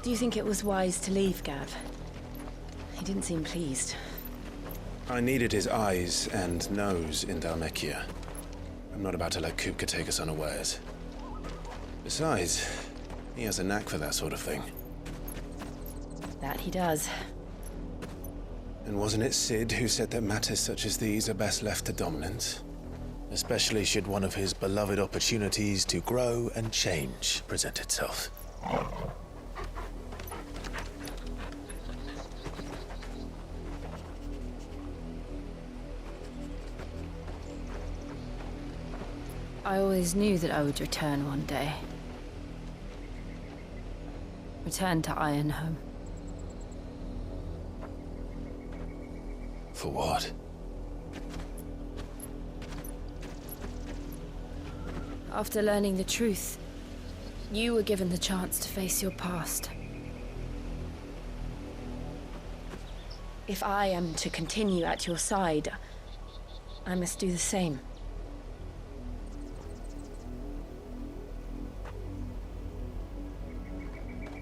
Do you think it was wise to leave Gav? He didn't seem pleased. I needed his eyes and nose in Dhalmekia. I'm not about to let Kupka take us unawares. Besides, he has a knack for that sort of thing. That he does. And wasn't it Sid who said that matters such as these are best left to dominance? Especially should one of his beloved opportunities to grow and change present itself. I always knew that I would return one day. Return to Ironhome. For what? After learning the truth, you were given the chance to face your past. If I am to continue at your side, I must do the same.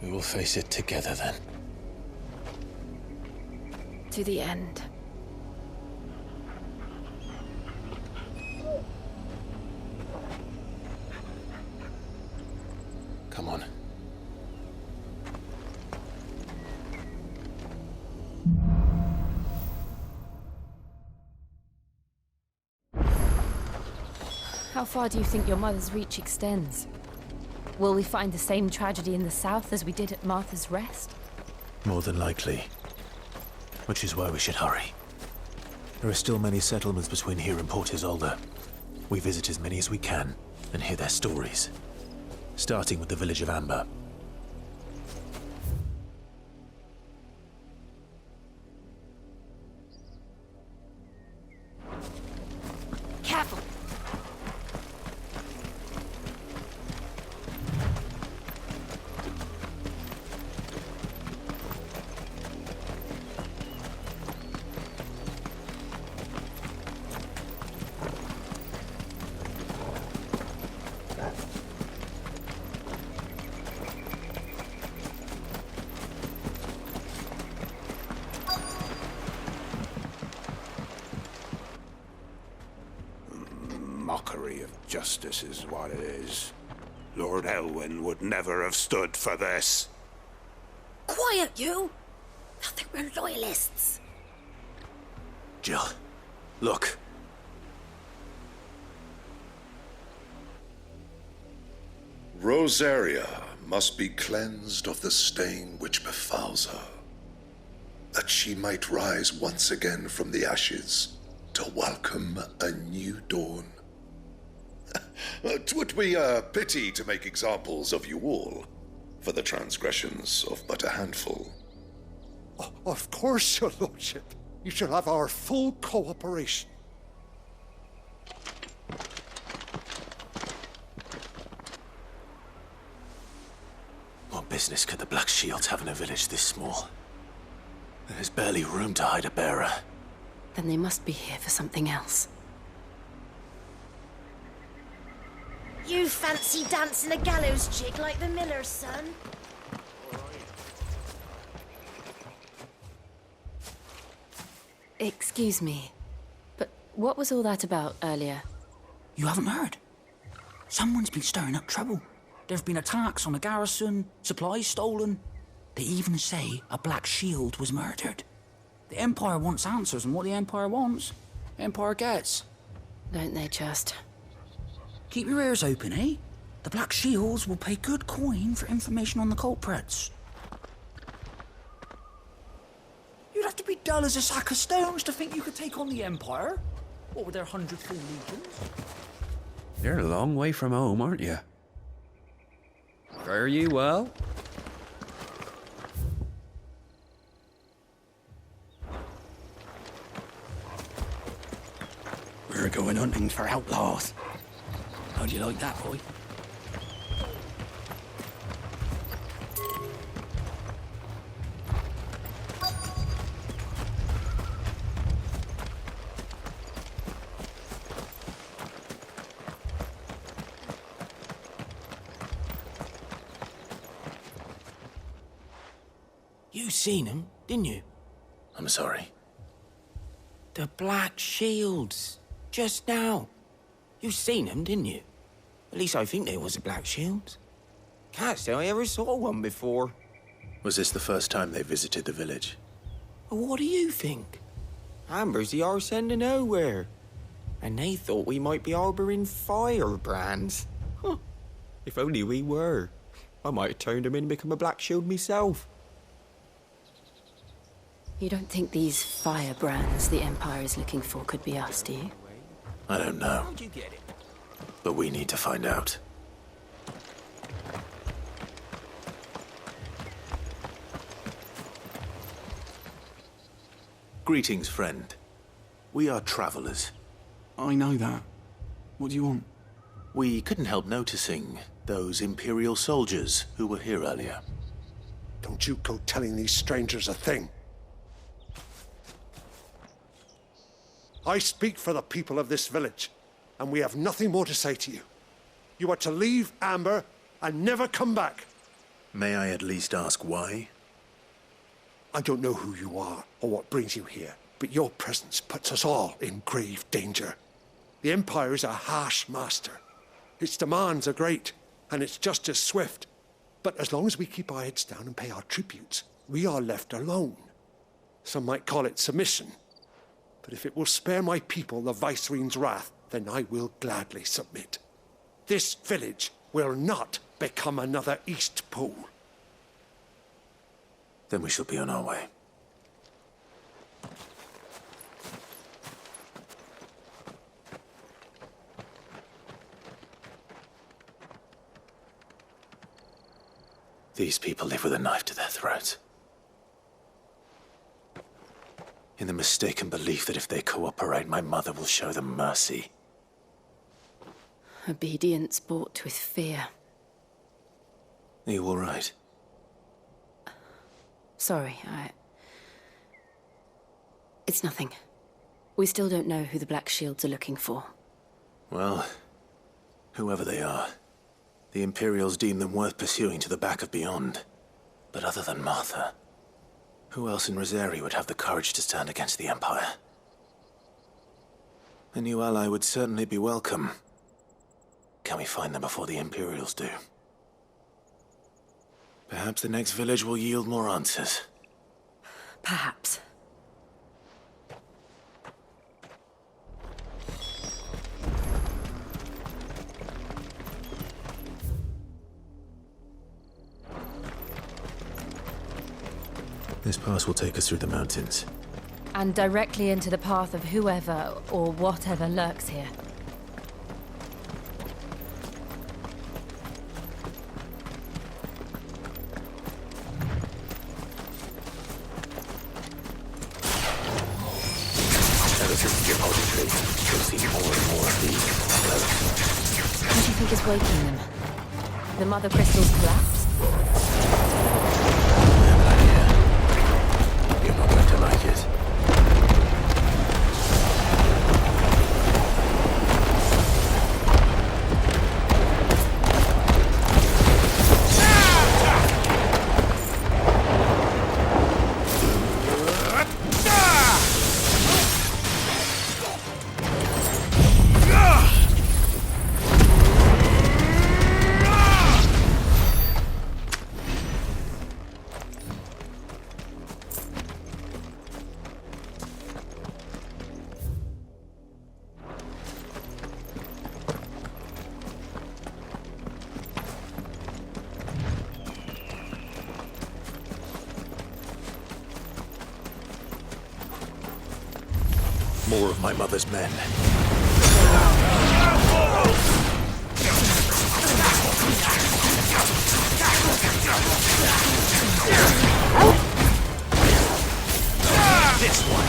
We will face it together then. To the end. Come on. How far do you think your mother's reach extends? Will we find the same tragedy in the south as we did at Martha's Rest? More than likely. Which is why we should hurry. There are still many settlements between here and Port Isolde. We visit as many as we can and hear their stories. Starting with the village of Amber. Careful! Mockery of justice is what it is. Lord Elwyn would never have stood for this. Quiet, you! I think we're loyalists. Jill, look. Rosaria must be cleansed of the stain which befouls her, that she might rise once again from the ashes to welcome a new dawn. 'Twould be a pity to make examples of you all, for the transgressions of but a handful. Of course, your lordship. You shall have our full cooperation. What business could the Black Shields have in a village this small? There's barely room to hide a bearer. Then they must be here for something else. You fancy dancing a gallows jig like the miller's son? Excuse me, but what was all that about earlier? You haven't heard? Someone's been stirring up trouble. There have been attacks on the garrison, supplies stolen. They even say a Black Shield was murdered. The Empire wants answers, and what the Empire wants, the Empire gets. Don't they just? Keep your ears open, eh? The Black Shields will pay good coin for information on the culprits. You'd have to be dull as a sack of stones to think you could take on the Empire. What with their 100-full legions? You're a long way from home, aren't you? Fare you well? We're going hunting for outlaws. How'd you like that, boy? You seen them, didn't you? I'm sorry. The black shields. Just now. You seen them, didn't you? At least I think there was a black shield. Can't say I ever saw one before. Was this the first time they visited the village? Well, what do you think? Amber's the arse end of nowhere. And they thought we might be harbouring firebrands. Huh. If only we were. I might have turned them in and become a black shield myself. You don't think these firebrands the Empire is looking for could be us, do you? I don't know, How'd you get it? but we need to find out. Greetings, friend. We are travelers. I know that. What do you want? We couldn't help noticing those Imperial soldiers who were here earlier. Don't you go telling these strangers a thing. I speak for the people of this village, and we have nothing more to say to you. You are to leave Amber and never come back. May I at least ask why? I don't know who you are or what brings you here, but your presence puts us all in grave danger. The Empire is a harsh master. Its demands are great, and its justice swift. But as long as we keep our heads down and pay our tributes, we are left alone. Some might call it submission. But if it will spare my people the Viceroy's wrath, then I will gladly submit. This village will not become another East Pole. Then we shall be on our way. These people live with a knife to their throats. In the mistaken belief that if they cooperate, my mother will show them mercy. Obedience bought with fear. Are you all right? Sorry, It's nothing. We still don't know who the Black Shields are looking for. Well, whoever they are, the Imperials deem them worth pursuing to the back of beyond. But other than Martha, who else in Rosari would have the courage to stand against the Empire? A new ally would certainly be welcome. Can we find them before the Imperials do? Perhaps the next village will yield more answers. Perhaps. This pass will take us through the mountains. And directly into the path of whoever or whatever lurks here. What do you think is waking them? The mother crystals collapsed? You're not going to like it. More of my mother's men. This one.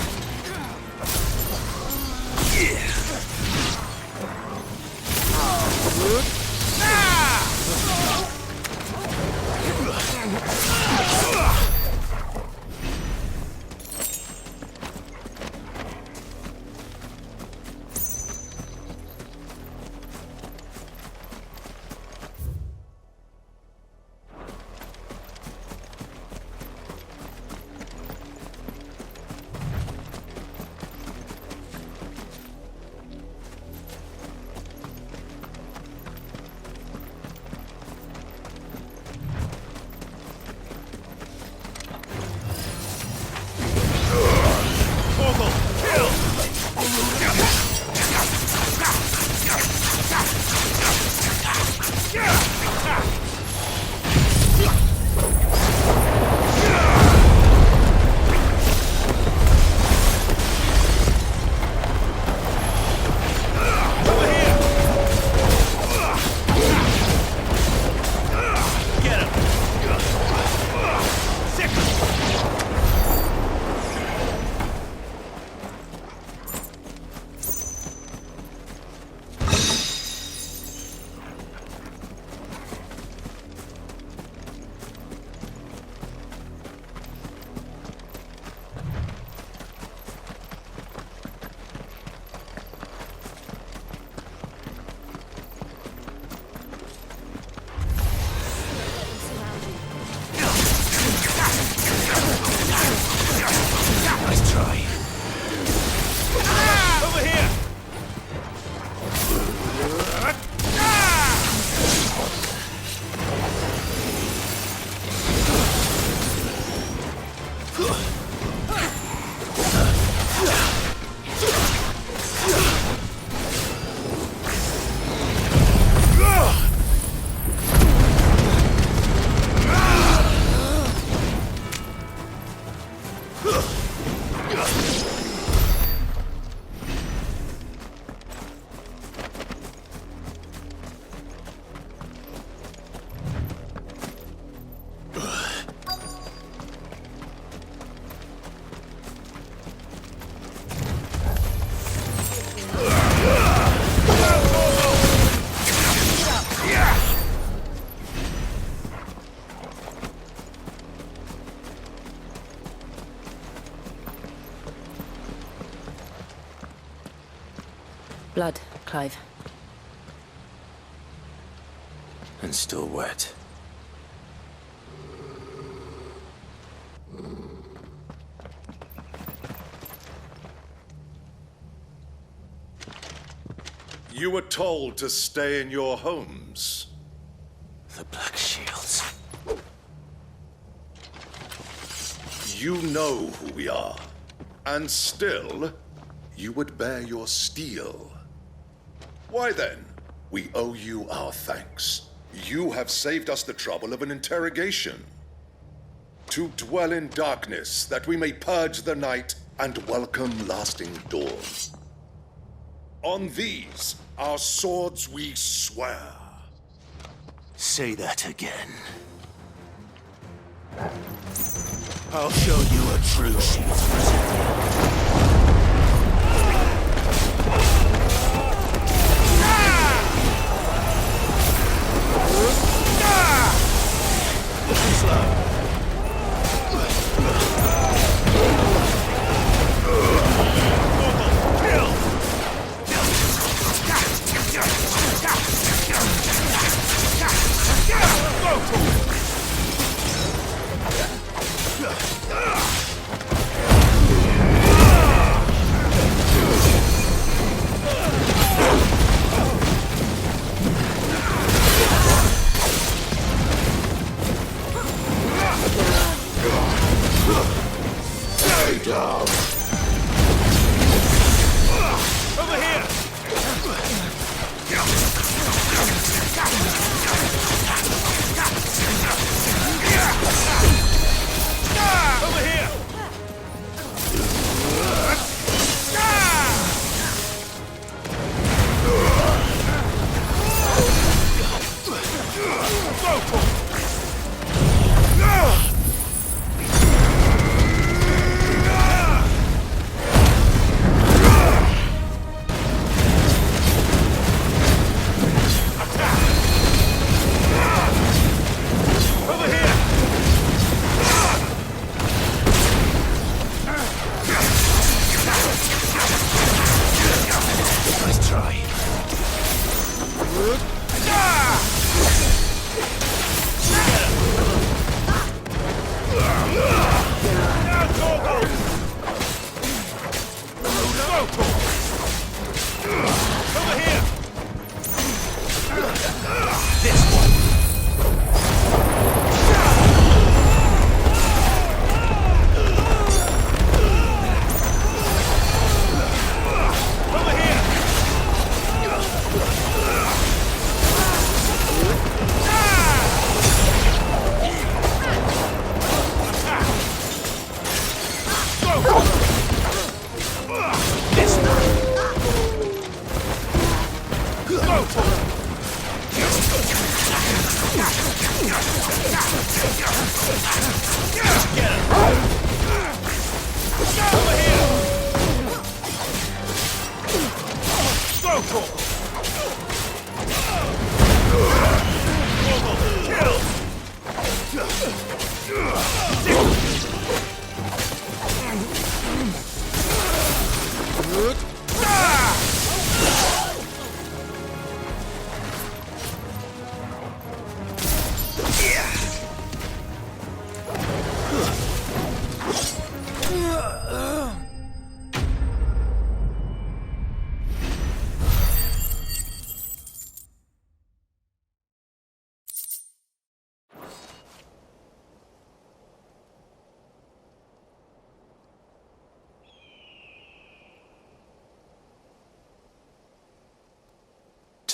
Clive. And still wet. You were told to stay in your homes. The Black Shields. You know who we are. And still, you would bear your steel. Why then, we owe you our thanks. You have saved us the trouble of an interrogation. To dwell in darkness, that we may purge the night and welcome lasting dawn. On these, our swords we swear. Say that again. I'll show you a true shield's Brazilian.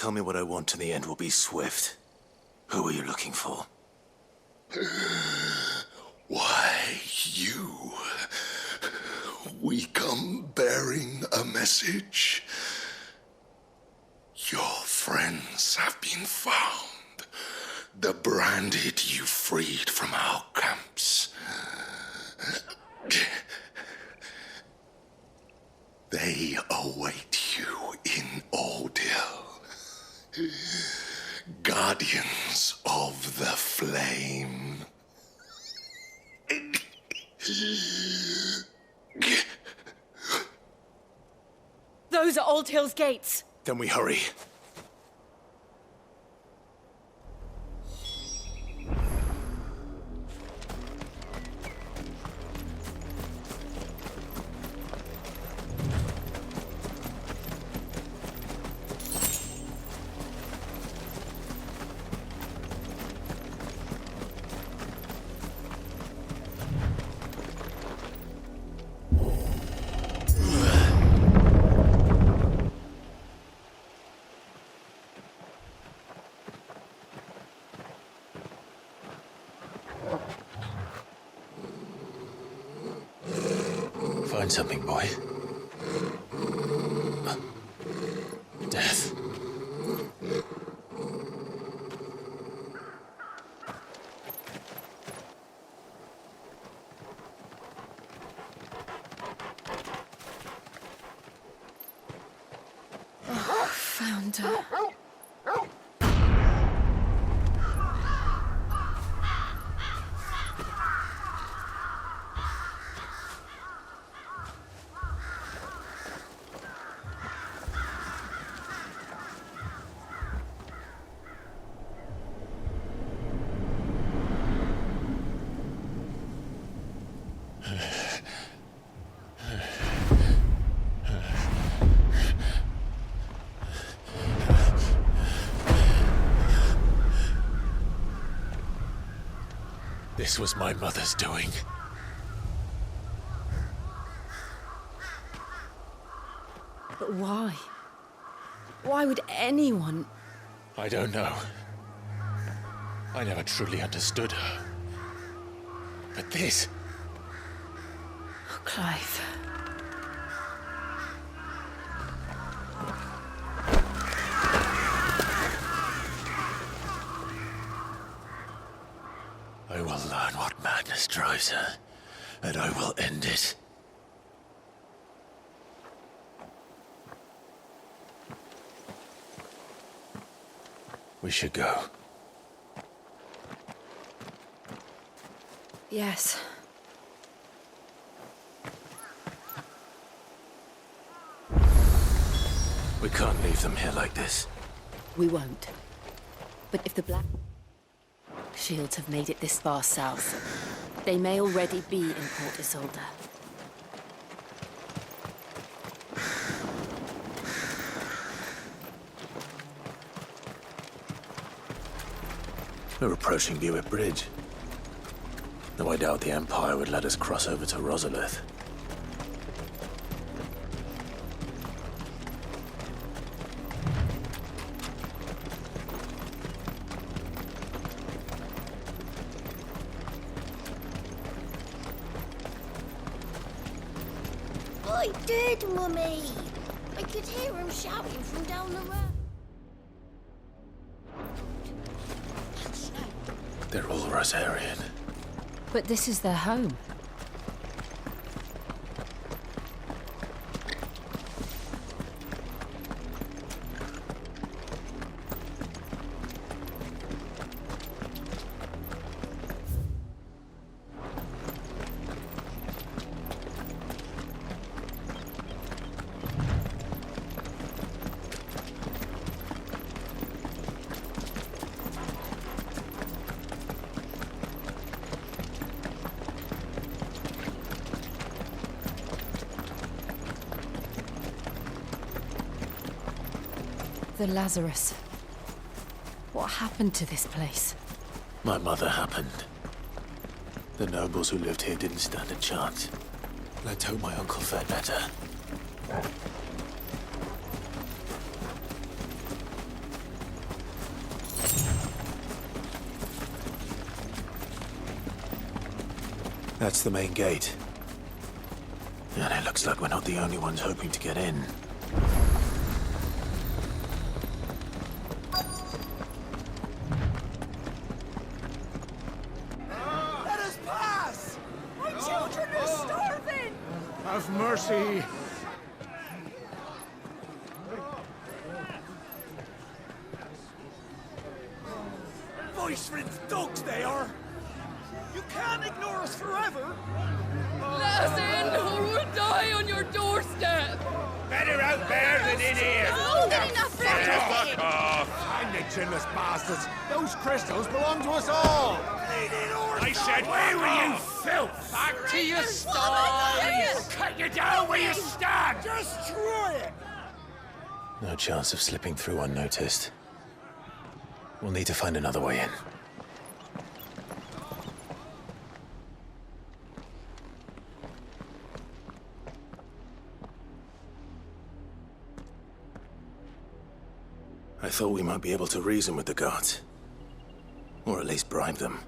Tell me what I want and the end will be swift. Who are you looking for? Why, you. We come bearing a message. Your friends have been found. The branded you freed from our camps. They await you in Ordeal. Guardians of the Flame. Those are Old Hill's gates. Then we hurry. Find something, boy. Death. Oh, found her. This was my mother's doing. But why? Why would anyone... I don't know. I never truly understood her. But this... Oh, Clive. I will learn what madness drives her, and I will end it. We should go. Yes. We can't leave them here like this. We won't. But if the Black Shields have made it this far south, they may already be in Port Isolde. We're approaching Buick Bridge. Though I doubt the Empire would let us cross over to Rosalith. I did, Mummy. I could hear him shouting from down the road. They're all Rosarian. But this is their home. The Lazarus. What happened to this place? My mother happened. The nobles who lived here didn't stand a chance. Let's hope my uncle fared better. That's the main gate. And it looks like we're not the only ones hoping to get in. Let us pass! My children are starving! Have mercy! Voice-riddled dogs they are! You can't ignore us forever! Let us in, or we'll die on your doorstep! Better out there than in here. Oh, good enough for Fuck him. off. I'm the chinless bastards. Those crystals belong to us all. I said, where were you, filth? Back to your sties. Cut you down where you stand. Just try it. No chance of slipping through unnoticed. We'll need to find another way in. I thought we might be able to reason with the guards. Or at least bribe them.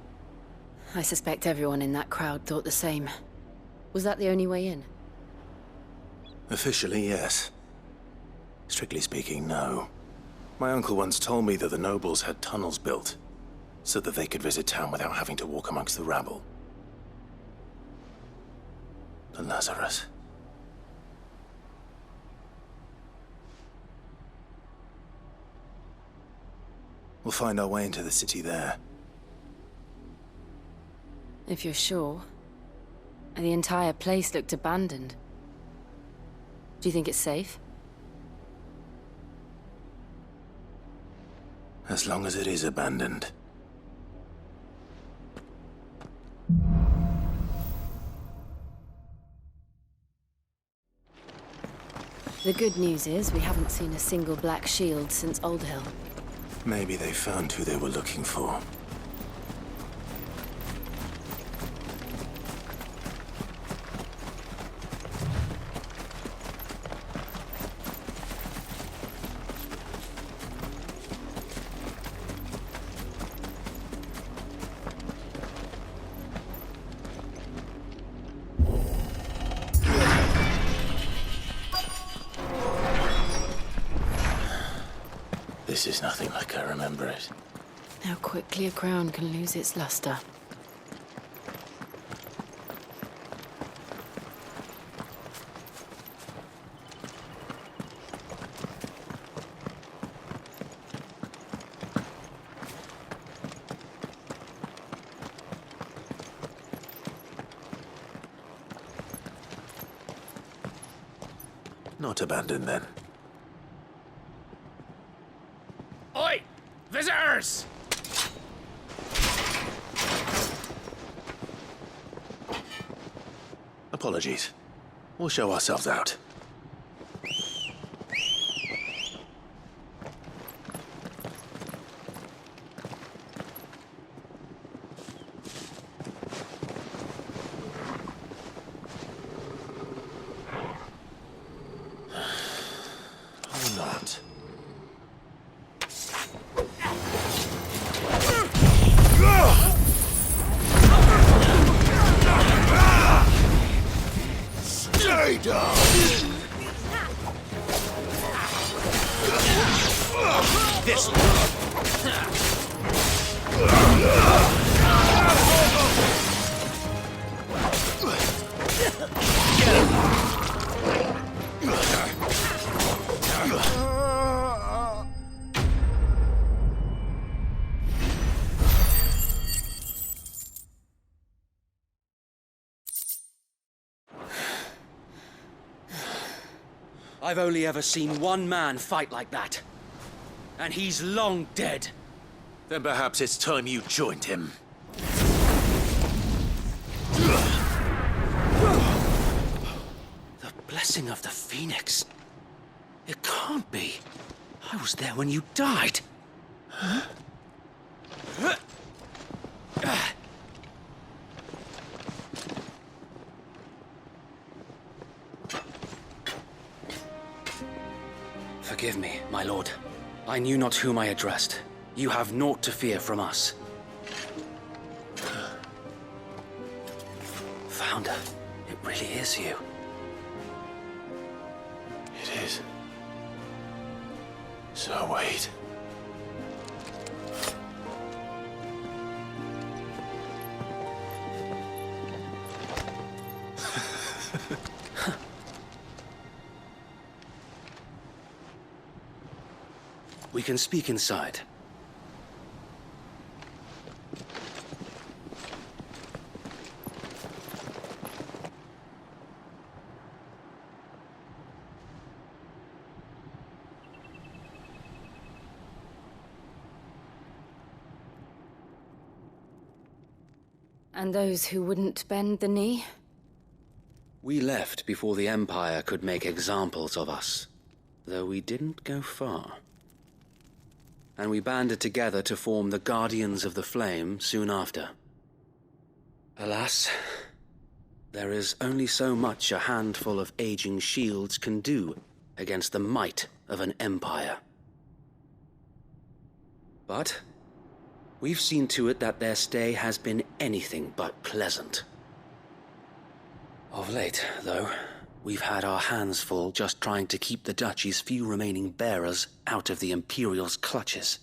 I suspect everyone in that crowd thought the same. Was that the only way in? Officially, yes. Strictly speaking, no. My uncle once told me that the nobles had tunnels built, so that they could visit town without having to walk amongst the rabble. The Lazarus. We'll find our way into the city there. If you're sure. The entire place looked abandoned. Do you think it's safe? As long as it is abandoned. The good news is we haven't seen a single black shield since Old Hill. Maybe they found who they were looking for. This is nothing like I remember it. How quickly a crown can lose its luster. Not abandoned, then. Oi! Visitors! Apologies. We'll show ourselves out. Or not. Stay down! This I've only ever seen one man fight like that. And he's long dead. Then perhaps it's time you joined him. The blessing of the Phoenix. It can't be. I was there when you died. Forgive me, my lord. I knew not whom I addressed. You have naught to fear from us. Founder, it really is you. It is. So wait. We can speak inside. And those who wouldn't bend the knee? We left before the Empire could make examples of us, though we didn't go far. And we banded together to form the Guardians of the Flame soon after. Alas, there is only so much a handful of aging shields can do against the might of an empire. But we've seen to it that their stay has been anything but pleasant. Of late, though, we've had our hands full just trying to keep the Duchy's few remaining bearers out of the Imperial's clutches.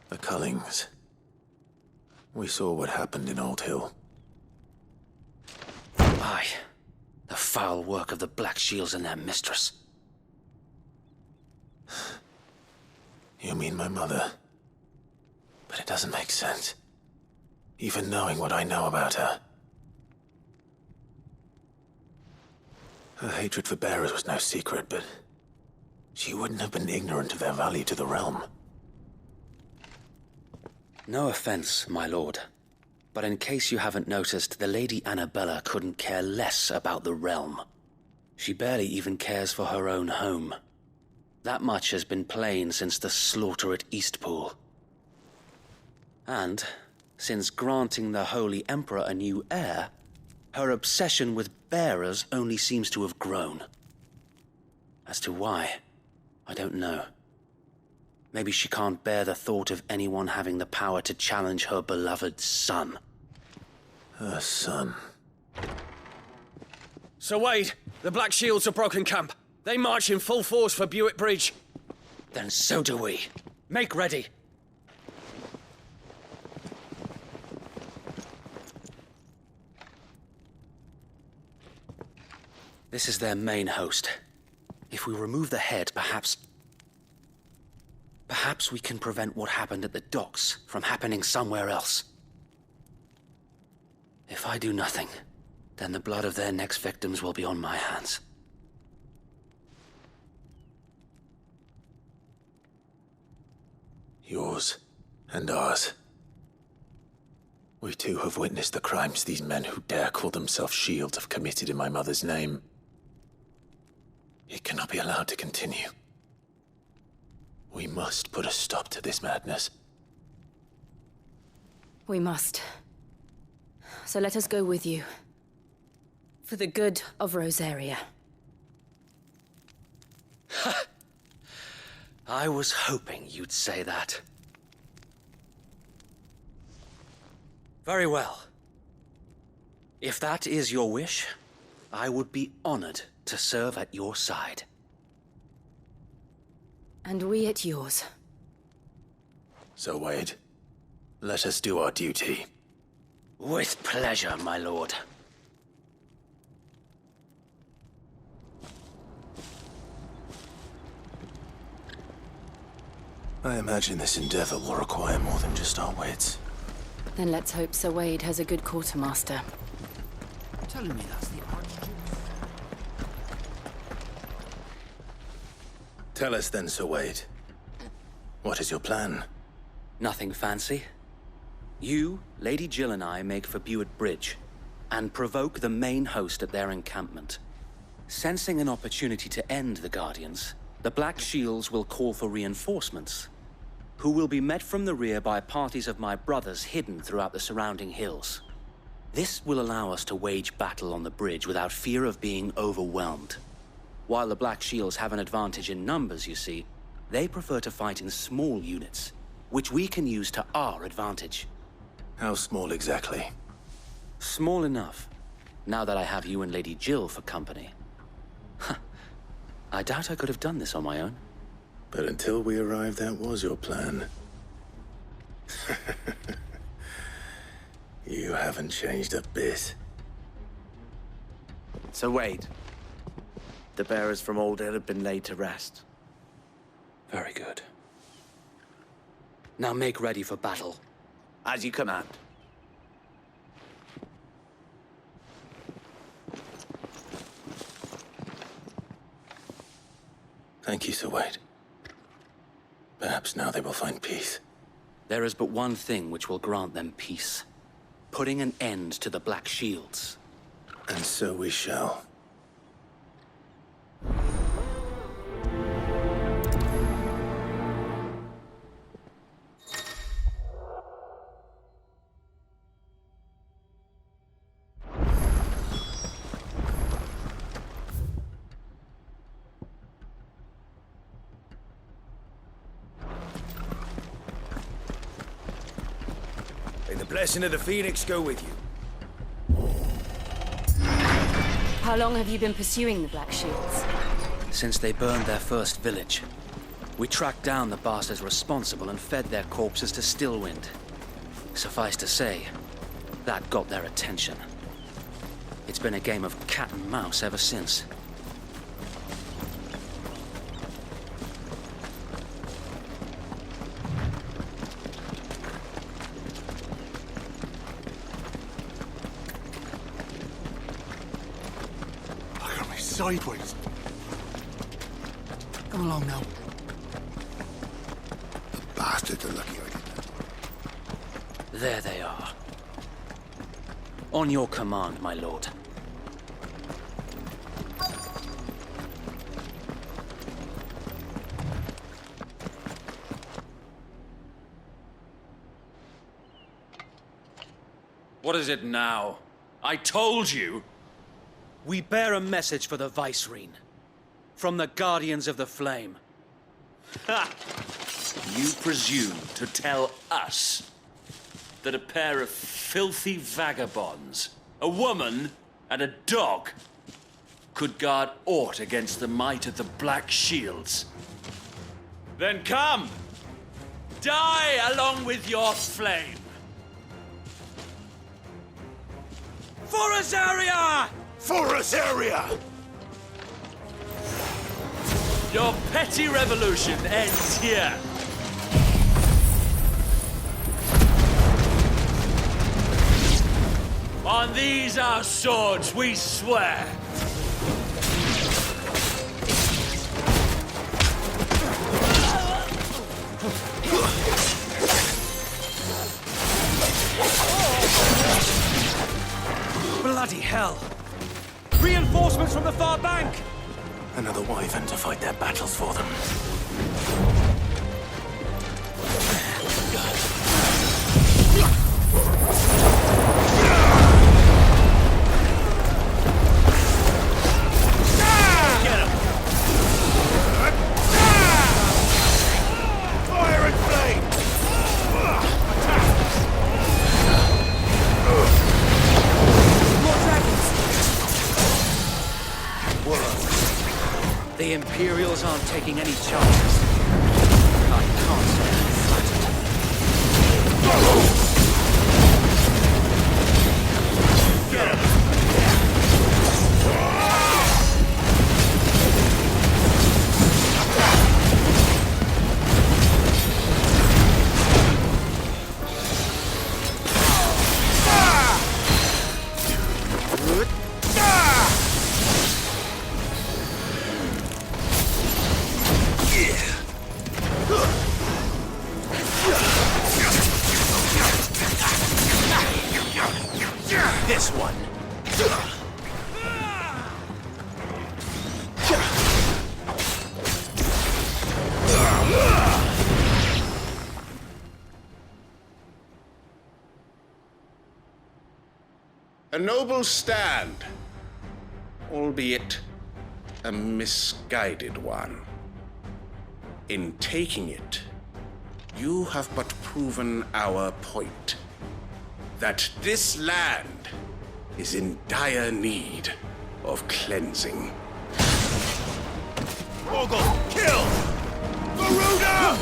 The Cullings. We saw what happened in Old Hill. Aye, the foul work of the Black Shields and their mistress. You mean my mother? But it doesn't make sense. Even knowing what I know about her. Her hatred for bearers was no secret, but she wouldn't have been ignorant of their value to the realm. No offense, my lord, but in case you haven't noticed, the Lady Annabella couldn't care less about the realm. She barely even cares for her own home. That much has been plain since the slaughter at Eastpool. And, since granting the Holy Emperor a new heir, her obsession with bearers only seems to have grown. As to why, I don't know. Maybe she can't bear the thought of anyone having the power to challenge her beloved son. Her son. Sir Wade, the Black Shields have broken camp. They march in full force for Buick Bridge. Then so do we. Make ready. This is their main host. If we remove the head, perhaps we can prevent what happened at the docks from happening somewhere else. If I do nothing, then the blood of their next victims will be on my hands. Yours and ours. We too have witnessed the crimes these men who dare call themselves shields have committed in my mother's name. It cannot be allowed to continue. We must put a stop to this madness. We must. So let us go with you. For the good of Rosaria. I was hoping you'd say that. Very well. If that is your wish, I would be honored to serve at your side. And we at yours. So, Wade, let us do our duty. With pleasure, my lord. I imagine this endeavor will require more than just our wits. Then let's hope Sir Wade has a good quartermaster. Telling me that's the Archduke. Tell us then, Sir Wade. What is your plan? Nothing fancy. You, Lady Jill and I make for Buick Bridge, and provoke the main host at their encampment. Sensing an opportunity to end the Guardians, the Black Shields will call for reinforcements, who will be met from the rear by parties of my brothers hidden throughout the surrounding hills. This will allow us to wage battle on the bridge without fear of being overwhelmed. While the Black Shields have an advantage in numbers, you see, they prefer to fight in small units, which we can use to our advantage. How small exactly? Small enough, now that I have you and Lady Jill for company. I doubt I could have done this on my own. But until we arrived, that was your plan. You haven't changed a bit. Sir Wade, the bearers from Old Hill have been laid to rest. Very good. Now make ready for battle. As you command. Thank you, Sir Wade. Perhaps now they will find peace. There is but one thing which will grant them peace. putting an end to the Black Shields. And so we shall. May the blessing of the Phoenix go with you. How long have you been pursuing the Black Shields? Since they burned their first village, we tracked down the bastards responsible and fed their corpses to Stillwind. Suffice to say, that got their attention. It's been a game of cat and mouse ever since. Look at me sideways. Come along now. The bastards are lucky I did that. There they are. On your command, my lord. What is it now? I told you! We bear a message for the Vicereine. From the Guardians of the Flame. Ha! You presume to tell us that a pair of filthy vagabonds, a woman and a dog, could guard aught against the might of the Black Shields? Then come! Die along with your flame! For Azaria! For Azaria! Your petty revolution ends here. On these our swords we swear. Bloody hell! Reinforcements from the far bank! Another wyvern to fight their battles for them. Fire and flame! The Imperials aren't taking any chances. I can't say I'm flattered. Get him! This one. A noble stand, albeit a misguided one. In taking it, you have but proven our point, that this land is in dire need of cleansing. Ogle, kill! Garuda!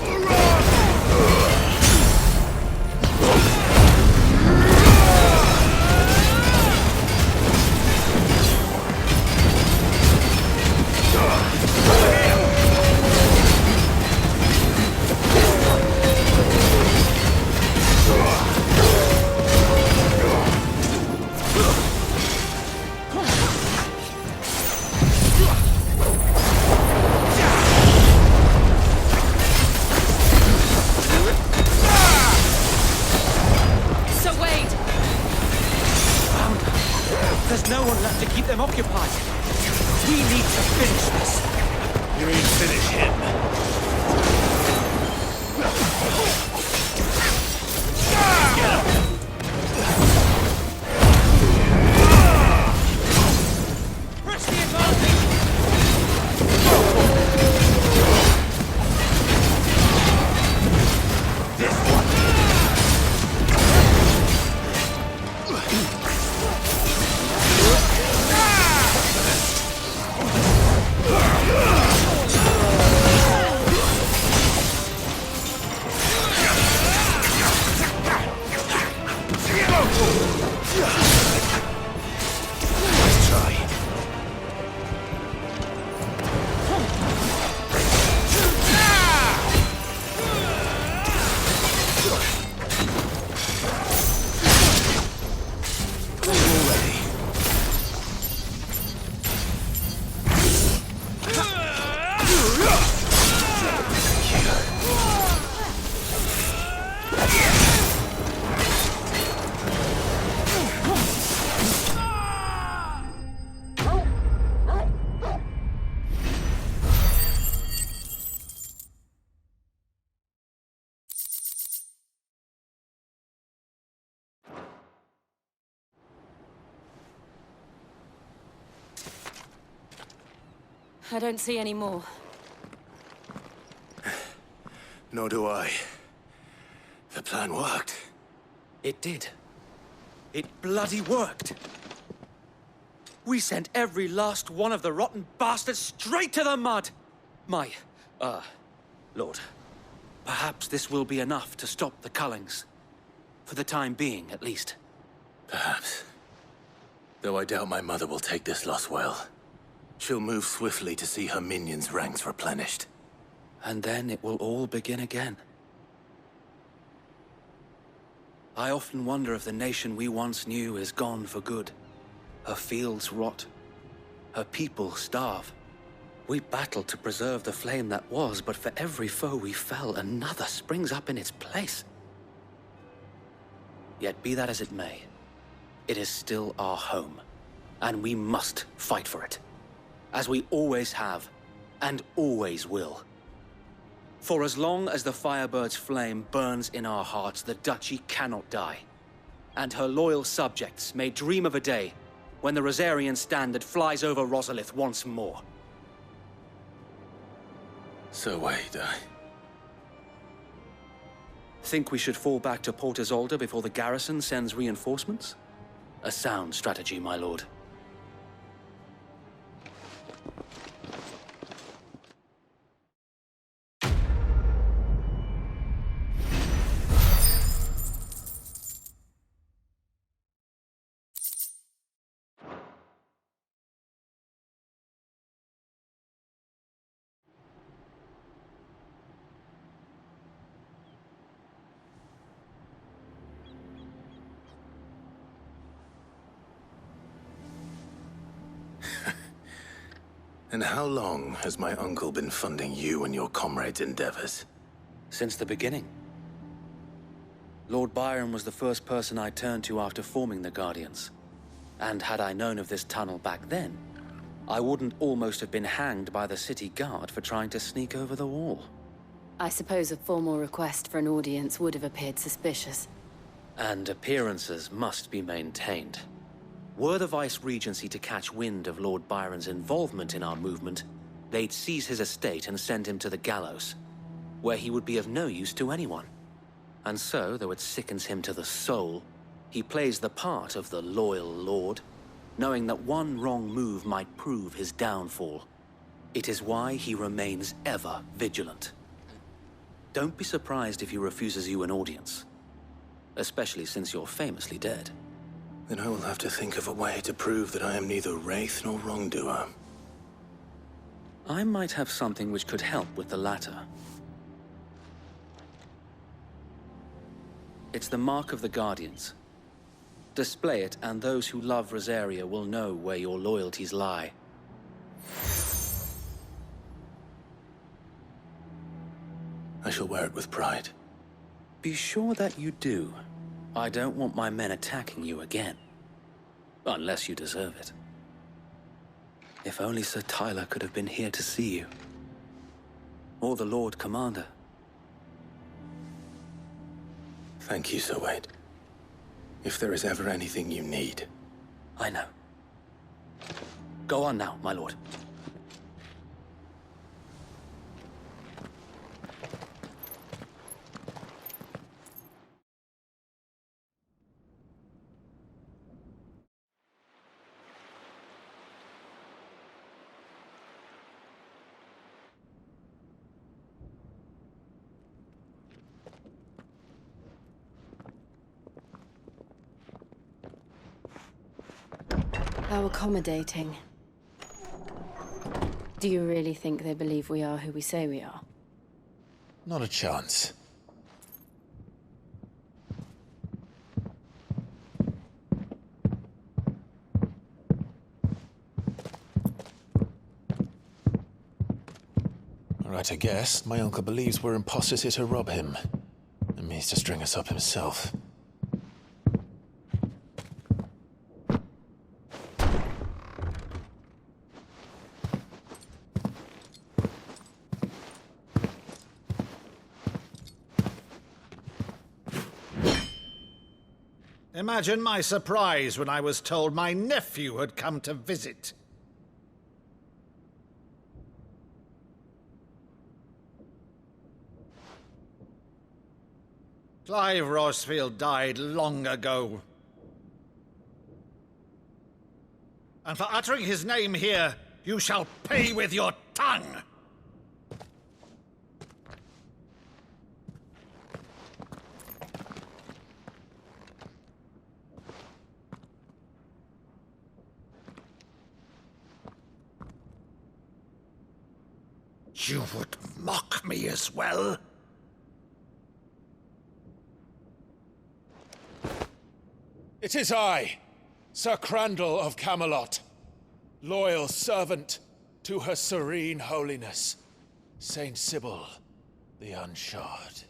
Hurrah! no one left to keep them occupied. We need to finish this. You mean finish him? Press the advantage! This one! I don't see any more. Nor do I. The plan worked. It did. It bloody worked. We sent every last one of the rotten bastards straight to the mud! My, Lord, perhaps this will be enough to stop the Cullings. For the time being, at least. Perhaps. Though I doubt my mother will take this loss well. She'll move swiftly to see her minions' ranks replenished. And then it will all begin again. I often wonder if the nation we once knew is gone for good. Her fields rot. Her people starve. We battled to preserve the flame that was, but for every foe we fell, another springs up in its place. Yet be that as it may, it is still our home, and we must fight for it. As we always have, and always will. For as long as the Firebird's flame burns in our hearts, the Duchy cannot die. And her loyal subjects may dream of a day when the Rosarian standard flies over Rosalith once more. So wait, Think we should fall back to Port Isolde before the garrison sends reinforcements? A sound strategy, my lord. And how long has my uncle been funding you and your comrades' endeavors? Since the beginning. Lord Byron was the first person I turned to after forming the Guardians. And had I known of this tunnel back then, I wouldn't almost have been hanged by the city guard for trying to sneak over the wall. I suppose a formal request for an audience would have appeared suspicious. And appearances must be maintained. Were the Vice-Regency to catch wind of Lord Byron's involvement in our movement, they'd seize his estate and send him to the gallows, where he would be of no use to anyone. And so, though it sickens him to the soul, he plays the part of the loyal lord, knowing that one wrong move might prove his downfall. It is why he remains ever vigilant. Don't be surprised if he refuses you an audience, especially since you're famously dead. Then I will have to think of a way to prove that I am neither wraith nor wrongdoer. I might have something which could help with the latter. It's the mark of the Guardians. Display it, and those who love Rosaria will know where your loyalties lie. I shall wear it with pride. Be sure that you do. I don't want my men attacking you again. Unless you deserve it. If only Sir Tyler could have been here to see you. Or the Lord Commander. Thank you, Sir Wade. If there is ever anything you need. I know. Go on now, my lord. How accommodating. Do you really think they believe we are who we say we are? Not a chance. Right, I guess. My uncle believes we're imposters here to rob him. And means to string us up himself. Imagine my surprise when I was told my nephew had come to visit. Clive Rossfield died long ago. And for uttering his name here, you shall pay with your tongue! You would mock me as well? It is I, Sir Crandall of Camelot, loyal servant to her serene holiness, Saint Sybil the Unshod.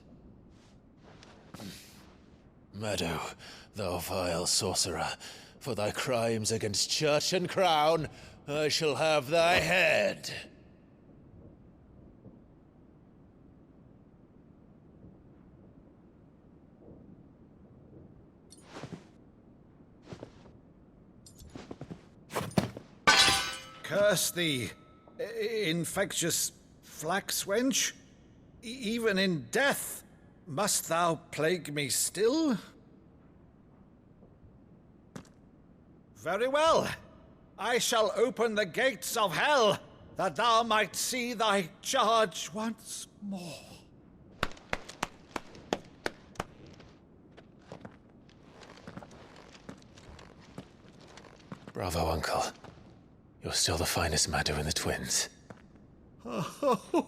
Meadow, thou vile sorcerer, for thy crimes against church and crown, I shall have thy head. Curse thee, infectious flax wench. Even in death, must thou plague me still? Very well. I shall open the gates of hell, that thou might see thy charge once more. Bravo, Uncle. You're still the finest Meadow in the twins. Oh,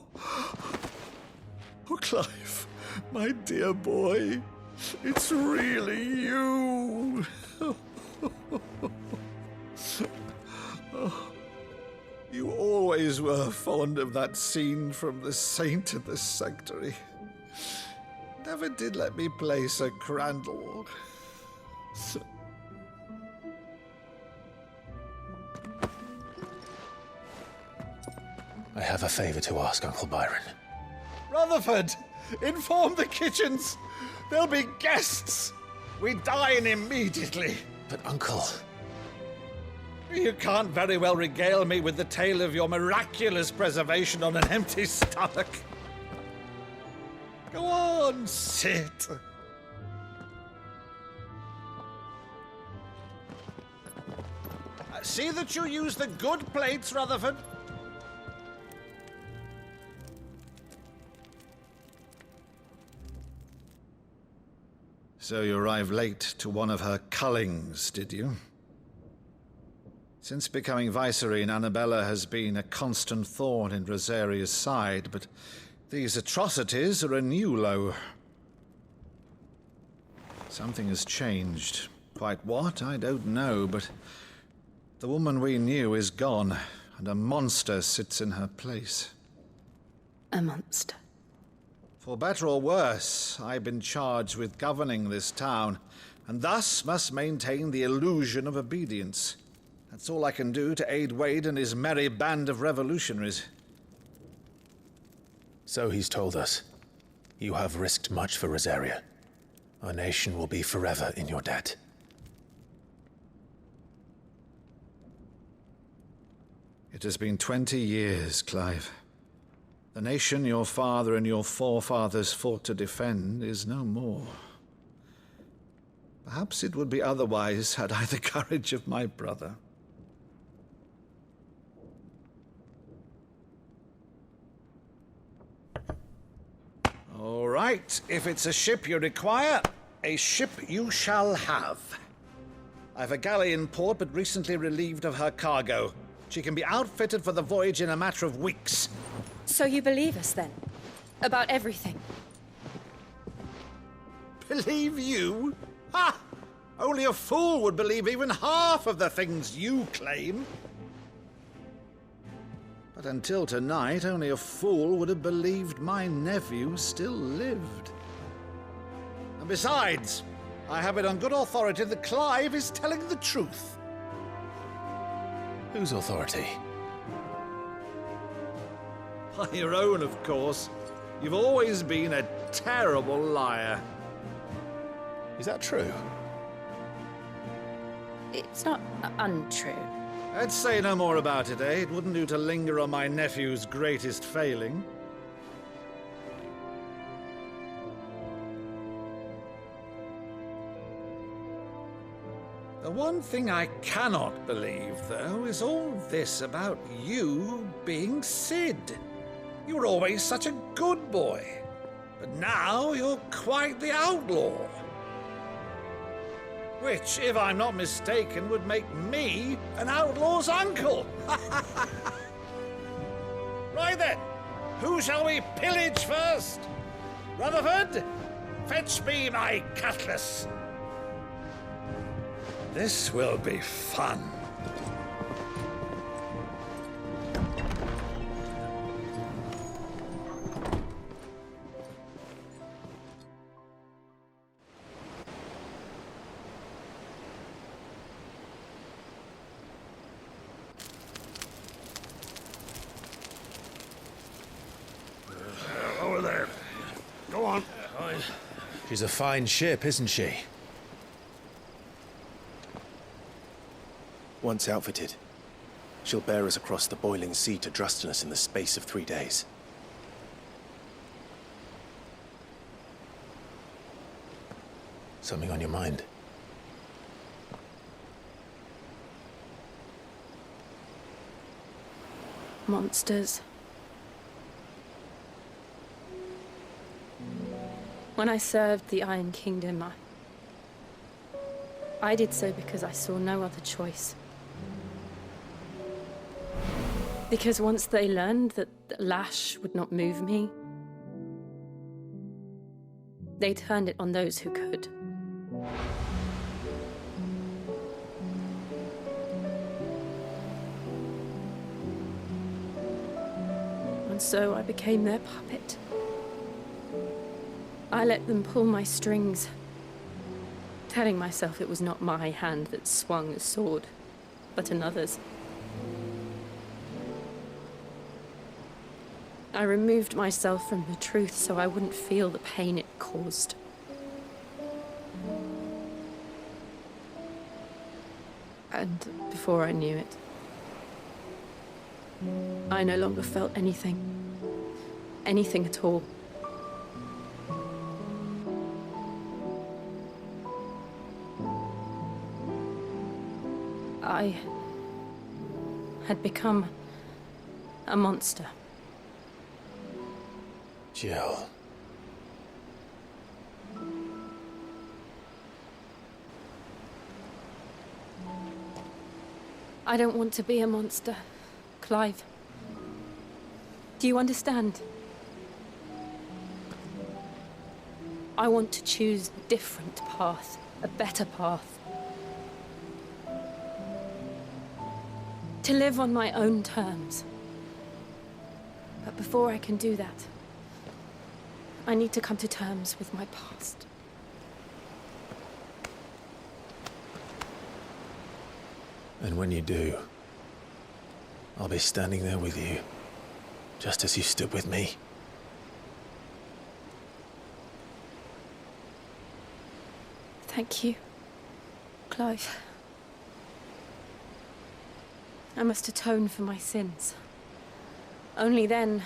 Clive, my dear boy, it's really you. You always were fond of that scene from The Saint and the Sanctuary. Never did let me play Sir Crandall. I have a favor to ask, Uncle Byron. Rutherford, inform the kitchens. There'll be guests. We dine immediately. But, Uncle... You can't very well regale me with the tale of your miraculous preservation on an empty stomach. Go on, sit. See that you use the good plates, Rutherford. So you arrived late to one of her cullings, did you? Since becoming Vicereine, Annabella has been a constant thorn in Rosaria's side, but these atrocities are a new low. Something has changed. Quite what, I don't know, but the woman we knew is gone, and a monster sits in her place. A monster? For better or worse, I've been charged with governing this town, and thus must maintain the illusion of obedience. That's all I can do to aid Wade and his merry band of revolutionaries. So he's told us. You have risked much for Rosaria. Our nation will be forever in your debt. It has been 20 years, Clive. The nation your father and your forefathers fought to defend is no more. Perhaps it would be otherwise had I the courage of my brother. All right, if it's a ship you require, a ship you shall have. I've a galley in port, but recently relieved of her cargo. She can be outfitted for the voyage in a matter of weeks. So you believe us, then? About everything? Believe you? Ha! Only a fool would believe even half of the things you claim. But until tonight, only a fool would have believed my nephew still lived. And besides, I have it on good authority that Clive is telling the truth. Whose authority? Your own, of course. You've always been a terrible liar. Is that true? It's not untrue. Let's say no more about it, eh? It wouldn't do to linger on my nephew's greatest failing. The one thing I cannot believe, though, is all this about you being Sid. You were always such a good boy, but now you're quite the outlaw. Which, if I'm not mistaken, would make me an outlaw's uncle. Right then, who shall we pillage first? Rutherford, fetch me my cutlass. This will be fun. Over there. Go on. She's a fine ship, isn't she? Once outfitted, she'll bear us across the boiling sea to Drustinus in the space of 3 days. Something on your mind? Monsters. When I served the Iron Kingdom, I did so because I saw no other choice. Because once they learned that the lash would not move me, they turned it on those who could. And so I became their puppet. I let them pull my strings, telling myself it was not my hand that swung the sword, but another's. I removed myself from the truth so I wouldn't feel the pain it caused. And before I knew it, I no longer felt anything. Anything at all. I had become a monster. Jill. I don't want to be a monster, Clive. Do you understand? I want to choose a different path, a better path. To live on my own terms. But before I can do that, I need to come to terms with my past. And when you do, I'll be standing there with you, just as you stood with me. Thank you, Clive. I must atone for my sins. Only then,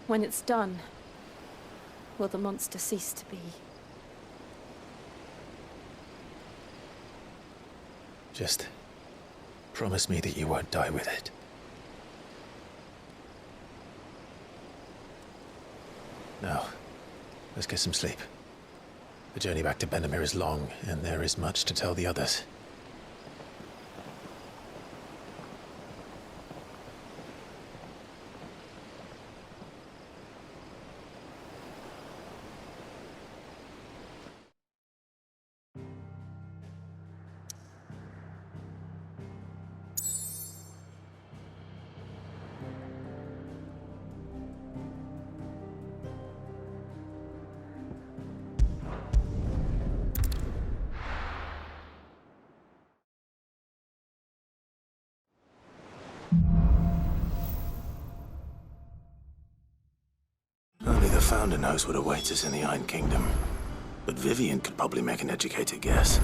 when it's done, will the monster cease to be. Just promise me that you won't die with it. Now, let's get some sleep. The journey back to Benamir is long, and there is much to tell the others. Only the Founder knows what awaits us in the Iron Kingdom. But Vivian could probably make an educated guess.